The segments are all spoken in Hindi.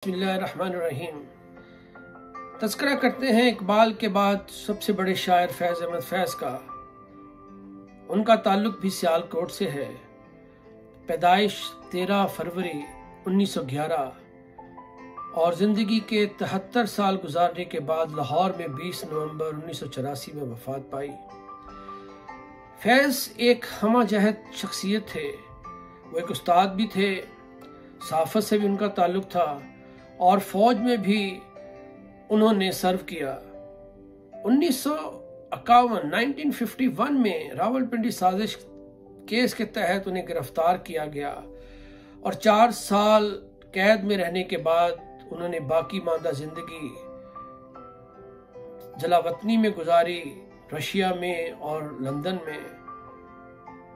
बिस्मिल्लाहिर्रहमानिर्रहीम। तज़किरा करते हैं इकबाल के बाद सबसे बड़े शायर फैज़ अहमद फैज़ का। उनका ताल्लुक भी सियालकोट से है। पैदाइश 13 फरवरी 1911 और ज़िंदगी के 73 साल गुजारने के बाद लाहौर में 20 नवंबर 1984 में वफ़ात पाई। फैज़ एक हमाजहत शख्सियत थे। वो एक उस्ताद भी थे, सहाफ़त से भी उनका ताल्लुक था और फौज में भी उन्होंने सर्व किया। 1951 में रावलपिंडी साजिश केस के तहत उन्हें गिरफ्तार किया गया और 4 साल कैद में रहने के बाद उन्होंने बाकी मांदा जिंदगी जलावतनी में गुजारी, रशिया में और लंदन में।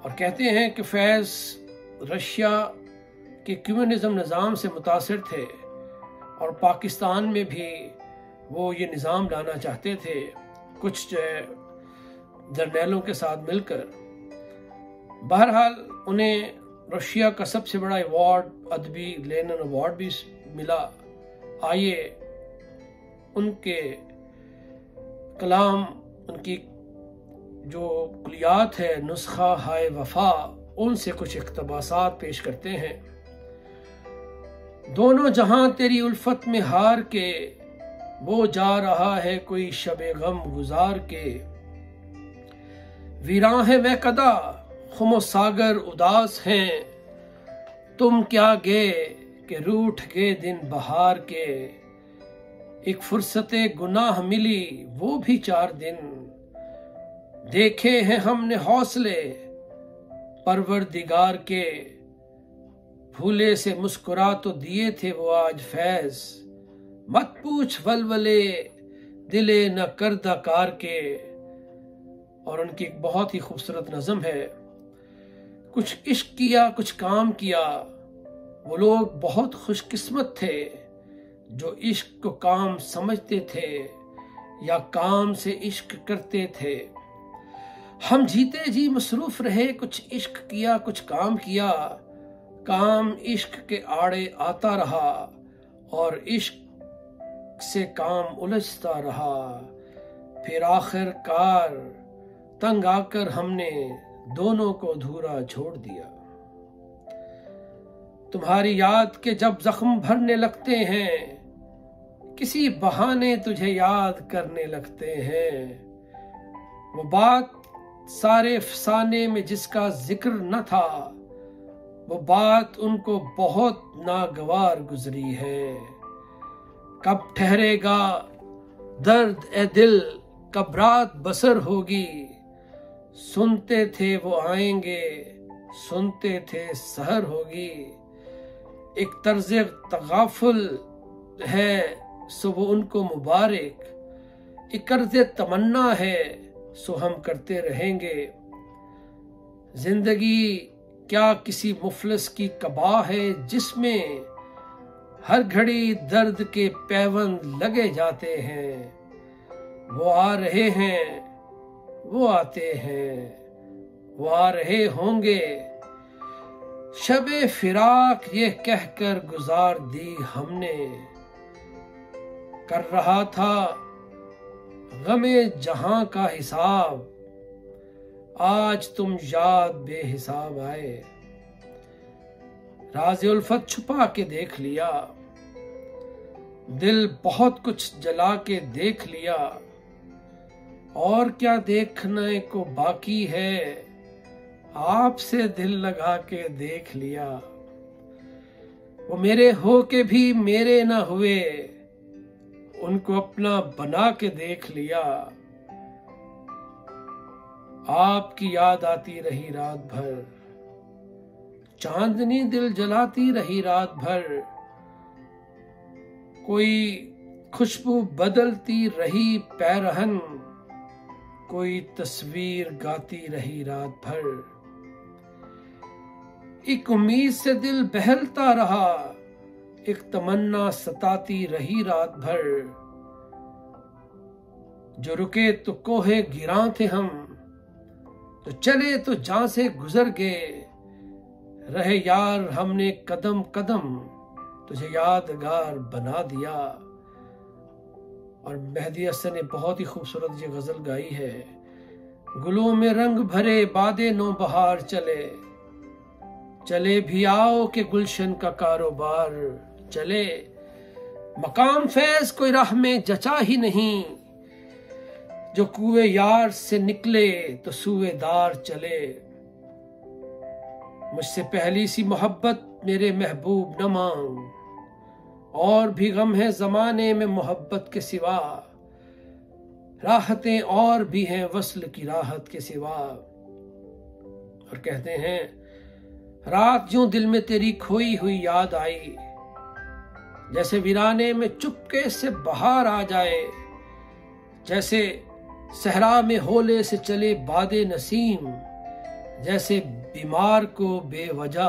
और कहते हैं कि फैज़ रशिया के कम्युनिज्म निज़ाम से मुतासिर थे और पाकिस्तान में भी वो ये निज़ाम लाना चाहते थे कुछ जर्नैलों के साथ मिलकर। बहरहाल उन्हें रशिया का सबसे बड़ा अवार्ड, अदबी लेनिन अवार्ड भी मिला। आइए उनके कलाम, उनकी जो कुलियात है, नुस्खा हाय वफा, उनसे कुछ इक़्तिबासात पेश करते हैं। दोनों जहां तेरी उल्फत में हार के, वो जा रहा है कोई शबे गम गुजार के। वीरां है वह कदा, खुमो सागर उदास हैं, तुम क्या गे के रूठ गे दिन बहार के। एक फुर्सते गुनाह मिली वो भी 4 दिन, देखे हैं हमने हौसले परवरदिगार के। भूले से मुस्कुरा तो दिए थे वो आज फैज़, मत पूछ वलवले दिले न करदा कार के। और उनकी एक बहुत ही खूबसूरत नज़म है। कुछ इश्क किया कुछ काम किया, वो लोग बहुत खुशकिस्मत थे जो इश्क को काम समझते थे या काम से इश्क करते थे। हम जीते जी मसरूफ रहे, कुछ इश्क किया कुछ काम किया, काम इश्क के आड़े आता रहा और इश्क से काम उलझता रहा। फिर आखिरकार तंग आकर हमने दोनों को अधूरा छोड़ दिया। तुम्हारी याद के जब जख्म भरने लगते हैं, किसी बहाने तुझे याद करने लगते हैं। वो बात सारे फसाने में जिसका जिक्र न था, वो बात उनको बहुत नागवार गुजरी है। कब ठहरेगा दर्द ए दिल, कब रात बसर होगी। सुनते थे वो आएंगे, सुनते थे सहर होगी। एक तर्ज तगाफुल है सो वो उनको मुबारक, एक कर्ज तमन्ना है सो हम करते रहेंगे। जिंदगी क्या किसी मुफलिस की कबा है जिसमें हर घड़ी दर्द के पैबंद लगे जाते हैं। वो आ रहे हैं, वो आते हैं, वो आ रहे होंगे। शबे फिराक ये कहकर गुजार दी हमने, कर रहा था गमे जहां का हिसाब। आज तुम याद बेहिसाब आए, राज़ उल्फत छुपा के देख लिया। दिल बहुत कुछ जला के देख लिया, और क्या देखने को बाकी है। आपसे दिल लगा के देख लिया। वो मेरे हो के भी मेरे ना हुए, उनको अपना बना के देख लिया। आपकी याद आती रही रात भर, चांदनी दिल जलाती रही रात भर। कोई खुशबू बदलती रही पैरहन, कोई तस्वीर गाती रही रात भर। एक उम्मीद से दिल बहलता रहा, एक तमन्ना सताती रही रात भर। जो रुके तो कोहे गिरां थे हम, तो चले तो जहां से गुजर गए। रहे यार हमने कदम कदम, तुझे यादगार बना दिया। और मेहदी हसन ने बहुत ही खूबसूरत ये गजल गाई है। गुलों में रंग भरे बादे नो बहार चले, चले भी आओ के गुलशन का कारोबार चले। मकाम फैज कोई राह में जचा ही नहीं, जो कुएं यार से निकले तो सूएदार चले। मुझसे पहली सी मोहब्बत मेरे महबूब न मांग, और भी गम है जमाने में मोहब्बत के सिवा। राहतें और भी हैं वस्ल की राहत के सिवा। और कहते हैं, रात यूं दिल में तेरी खोई हुई याद आई, जैसे वीराने में चुपके से बहार आ जाए। जैसे सहरा में होले से चले बादे नसीम, जैसे बीमार को बेवजह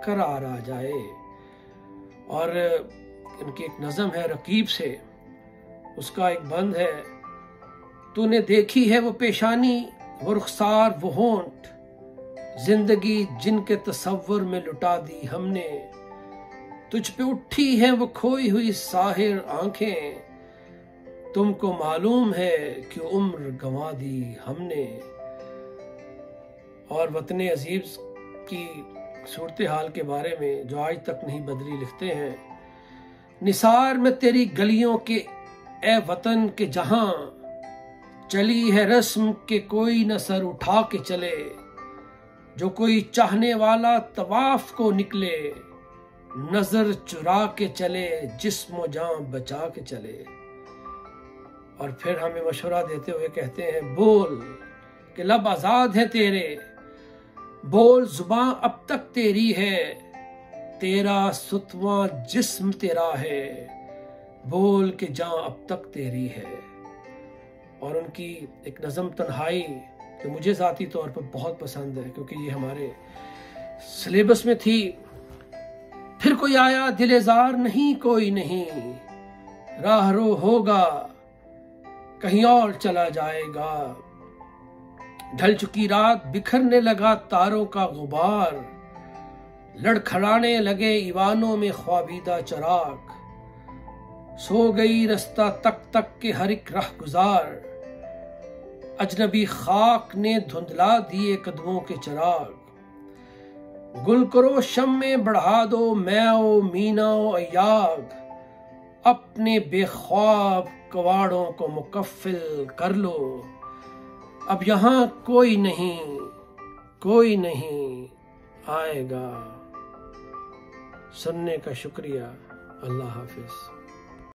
करार आ जाए। और इनकी एक नज़म है रकीब से, उसका एक बंद है। तूने देखी है वो पेशानी, वो रुखसार, वो होंठ, जिंदगी जिनके तसव्वुर में लुटा दी हमने। तुझ पे उठी है वो खोई हुई साहिर आंखें, तुमको मालूम है कि उम्र गंवा दी हमने। और वतन अजीज की सूरत हाल के बारे में जो आज तक नहीं बदली लिखते हैं, निसार में तेरी गलियों के ए वतन के जहां, चली है रस्म के कोई न सर उठा के चले। जो कोई चाहने वाला तवाफ को निकले, नजर चुरा के चले, जिस्म जान बचा के चले। और फिर हमें मशवरा देते हुए कहते हैं, बोल कि लब आजाद है तेरे, बोल जुबान अब तक तेरी है, तेरा सुतवा जिस्म तेरा है, बोल के जान अब तक तेरी है। और उनकी एक नज़म तन्हाई जो मुझे ज़ाती तौर पर बहुत पसंद है, क्योंकि ये हमारे सिलेबस में थी। फिर कोई आया दिलेजार नहीं कोई नहीं, राहरो होगा कहीं और चला जाएगा। ढल चुकी रात बिखरने लगा तारों का गुबार, लड़खड़ाने लगे ईवानों में ख्वाबीदा चराग। सो गई रास्ता तक तक के हर एक राह गुजार, अजनबी खाक ने धुंधला दिए कदमों के चिराग। गुल करो शम में बढ़ा दो मैओ मीनाओ अयाग, अपने बेख्वाब कवाड़ों को मुकफ्फिल कर लो। अब यहाँ कोई नहीं आएगा। सुनने का शुक्रिया। अल्लाह हाफिज।